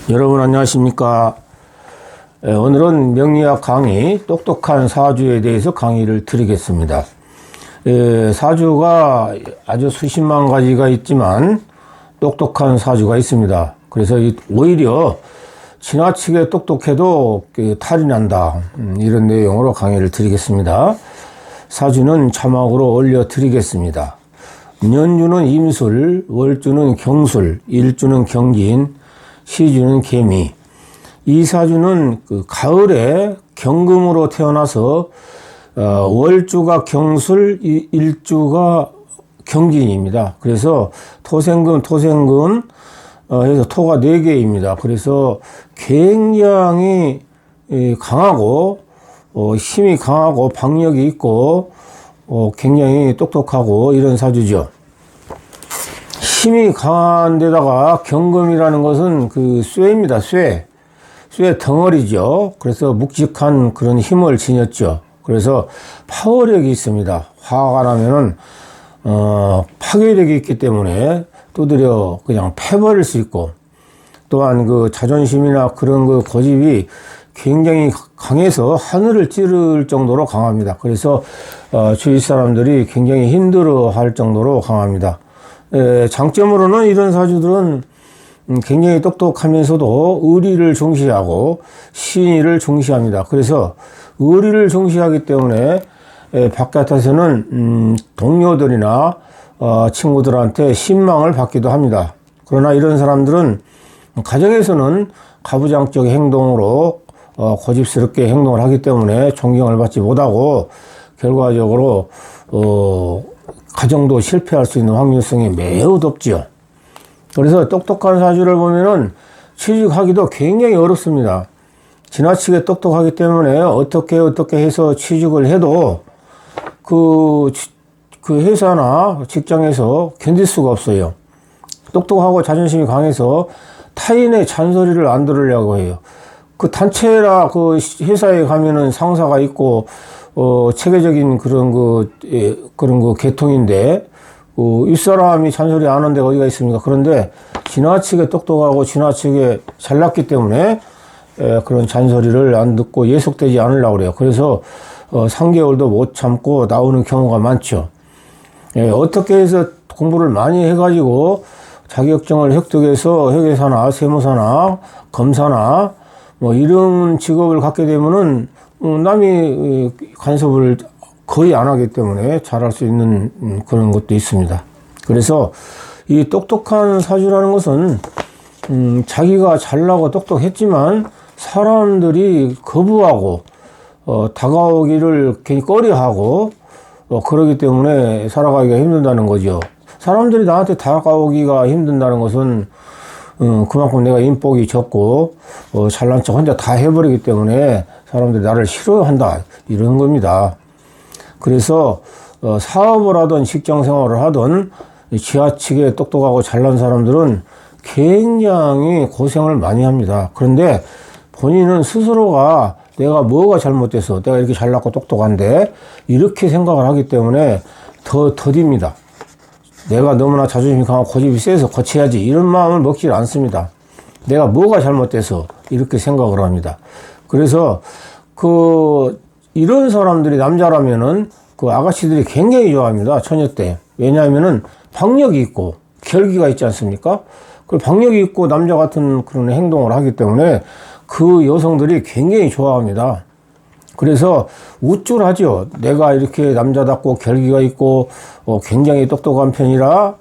여러분 안녕하십니까. 오늘은 명리학 강의 똑똑한 사주에 대해서 강의를 드리겠습니다. 사주가 아주 수십만 가지가 있지만 똑똑한 사주가 있습니다. 그래서 오히려 지나치게 똑똑해도 탈이 난다, 이런 내용으로 강의를 드리겠습니다. 사주는 자막으로 올려드리겠습니다. 년주는 임술, 월주는 경술, 일주는 경진, 시주는 개미. 이 사주는 가을에 경금으로 태어나서 월주가 경술, 일주가 경진입니다. 그래서 토생금 해서 토가 4개입니다. 그래서 굉장히 강하고 힘이 강하고 박력이 있고 굉장히 똑똑하고 이런 사주죠. 힘이 강한 데다가 경금이라는 것은 쇠입니다. 쇠 덩어리죠. 그래서 묵직한 그런 힘을 지녔죠. 그래서 파워력이 있습니다. 화가 나면은 파괴력이 있기 때문에 두드려 그냥 패버릴 수 있고, 또한 자존심이나 그런 고집이 굉장히 강해서 하늘을 찌를 정도로 강합니다. 그래서 주위 사람들이 굉장히 힘들어할 정도로 강합니다. 장점으로는 이런 사주들은 굉장히 똑똑하면서도 의리를 중시하고 신의를 중시합니다. 그래서 의리를 중시하기 때문에 바깥에서는 동료들이나 친구들한테 신망을 받기도 합니다. 그러나 이런 사람들은 가정에서는 가부장적 행동으로 고집스럽게 행동을 하기 때문에 존경을 받지 못하고 결과적으로 가정도 실패할 수 있는 확률성이 매우 높지요. 그래서 똑똑한 사주를 보면은 취직하기도 굉장히 어렵습니다. 지나치게 똑똑하기 때문에 어떻게 해서 취직을 해도 그 회사나 직장에서 견딜 수가 없어요. 똑똑하고 자존심이 강해서 타인의 잔소리를 안 들으려고 해요. 단체나 회사에 가면은 상사가 있고 체계적인 그런 계통인데 윗사람이 잔소리 안 하는 데가 어디가 있습니까? 그런데 지나치게 똑똑하고 지나치게 잘났기 때문에 그런 잔소리를 안 듣고 예속되지 않으려고 그래요. 그래서 3개월도 못 참고 나오는 경우가 많죠. 어떻게 해서 공부를 많이 해가지고 자격증을 획득해서 회계사나 세무사나 검사나 이런 직업을 갖게 되면은 남이 간섭을 거의 안 하기 때문에 잘할 수 있는 그런 것도 있습니다. 그래서 이 똑똑한 사주라는 것은 자기가 잘나고 똑똑했지만 사람들이 거부하고 다가오기를 괜히 꺼려하고 그러기 때문에 살아가기가 힘들다는 거죠. 사람들이 나한테 다가오기가 힘든다는 것은 그만큼 내가 인복이 적고 잘난 척 혼자 다 해버리기 때문에 사람들이 나를 싫어한다, 이런 겁니다. 그래서 사업을 하든 직장 생활을 하든 지나치게 똑똑하고 잘난 사람들은 굉장히 고생을 많이 합니다. 그런데 본인은 스스로가 내가 뭐가 잘못돼서 내가 이렇게 잘났고 똑똑한데 이렇게 생각을 하기 때문에 더 더딥니다. 내가 너무나 자존심이 강하고 고집이 세서 거쳐야지, 이런 마음을 먹지 않습니다. 내가 뭐가 잘못돼서 이렇게 생각을 합니다. 그래서 이런 사람들이 남자라면은 아가씨들이 굉장히 좋아합니다. 처녀 때. 왜냐하면은 박력이 있고 결기가 있지 않습니까? 박력이 있고 남자 같은 그런 행동을 하기 때문에 여성들이 굉장히 좋아합니다. 그래서 우쭐하죠. 내가 이렇게 남자답고 결기가 있고 굉장히 똑똑한 편이라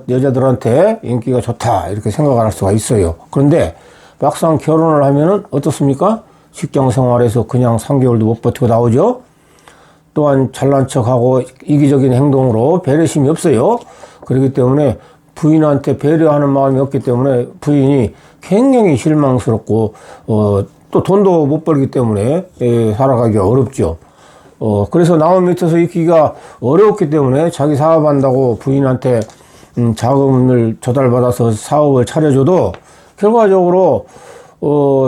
여자들한테 인기가 좋다, 이렇게 생각을 할 수가 있어요. 그런데 막상 결혼을 하면은 어떻습니까? 직장 생활에서 그냥 3개월도 못 버티고 나오죠. 또한 잘난 척하고 이기적인 행동으로 배려심이 없어요. 그렇기 때문에 부인한테 배려하는 마음이 없기 때문에 부인이 굉장히 실망스럽고 또 돈도 못 벌기 때문에 살아가기가 어렵죠. 그래서 나무 밑에서 있기가 어려웠기 때문에 자기 사업한다고 부인한테 자금을 조달받아서 사업을 차려줘도 결과적으로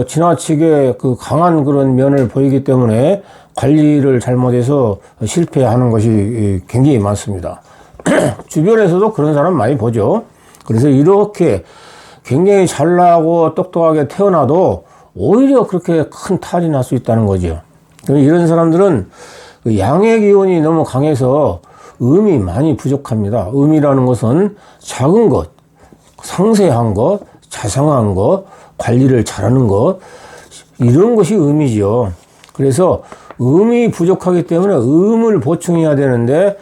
지나치게 강한 그런 면을 보이기 때문에 관리를 잘못해서 실패하는 것이 굉장히 많습니다. 주변에서도 그런 사람 많이 보죠. 그래서 이렇게 굉장히 잘나고 똑똑하게 태어나도 오히려 그렇게 큰 탈이 날 수 있다는 거죠. 이런 사람들은 양의 기운이 너무 강해서 음이 많이 부족합니다. 음이라는 것은 작은 것, 상세한 것, 자상한 것, 관리를 잘하는 것, 이런 것이 음이죠. 그래서 음이 부족하기 때문에 음을 보충해야 되는데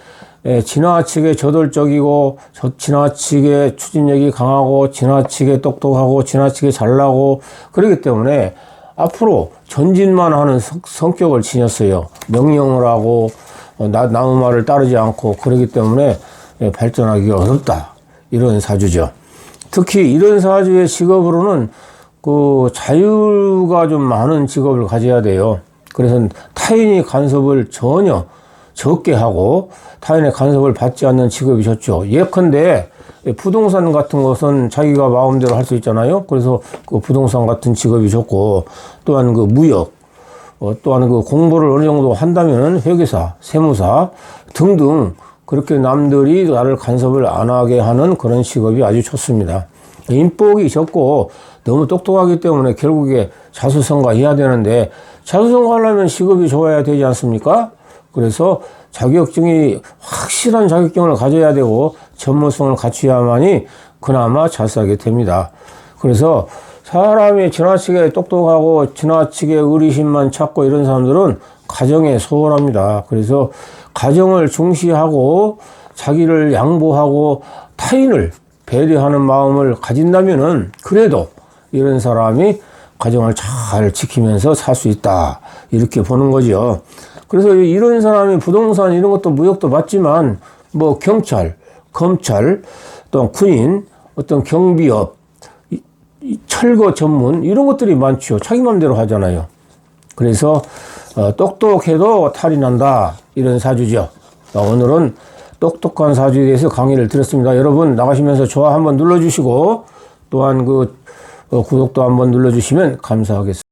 지나치게 저돌적이고 지나치게 추진력이 강하고 지나치게 똑똑하고 지나치게 잘나고 그렇기 때문에 앞으로 전진만 하는 성격을 지녔어요. 명령을 하고 남의 말을 따르지 않고 그렇기 때문에 발전하기가 어렵다. 이런 사주죠. 특히 이런 사주의 직업으로는 그 자유가 좀 많은 직업을 가져야 돼요. 그래서 타인이 간섭을 전혀 적게 하고 타인의 간섭을 받지 않는 직업이 좋죠. 예컨대 부동산 같은 것은 자기가 마음대로 할 수 있잖아요. 그래서 그 부동산 같은 직업이 좋고 또한 그 무역, 또한 그 공부를 어느 정도 한다면 회계사, 세무사 등등 그렇게 남들이 나를 간섭을 안 하게 하는 그런 직업이 아주 좋습니다. 인복이 적고 너무 똑똑하기 때문에 결국에 자수성가해야 되는데 자수성가하려면 직업이 좋아야 되지 않습니까? 그래서 자격증이 확실한 자격증을 가져야 되고 전문성을 갖춰야만이 그나마 잘 살게 됩니다. 그래서 사람이 지나치게 똑똑하고 지나치게 의리심만 찾고 이런 사람들은 가정에 소홀합니다. 그래서 가정을 중시하고 자기를 양보하고 타인을 배려하는 마음을 가진다면은 그래도 이런 사람이 가정을 잘 지키면서 살 수 있다. 이렇게 보는 거죠. 그래서 이런 사람이 부동산 이런 것도 무역도 맞지만 뭐 경찰, 검찰, 또 군인, 어떤 경비업, 철거 전문 이런 것들이 많죠. 자기 마음대로 하잖아요. 그래서 똑똑해도 탈이 난다. 이런 사주죠. 오늘은 똑똑한 사주에 대해서 강의를 드렸습니다. 여러분 나가시면서 좋아 한번 눌러주시고 또한 그 구독도 한번 눌러주시면 감사하겠습니다.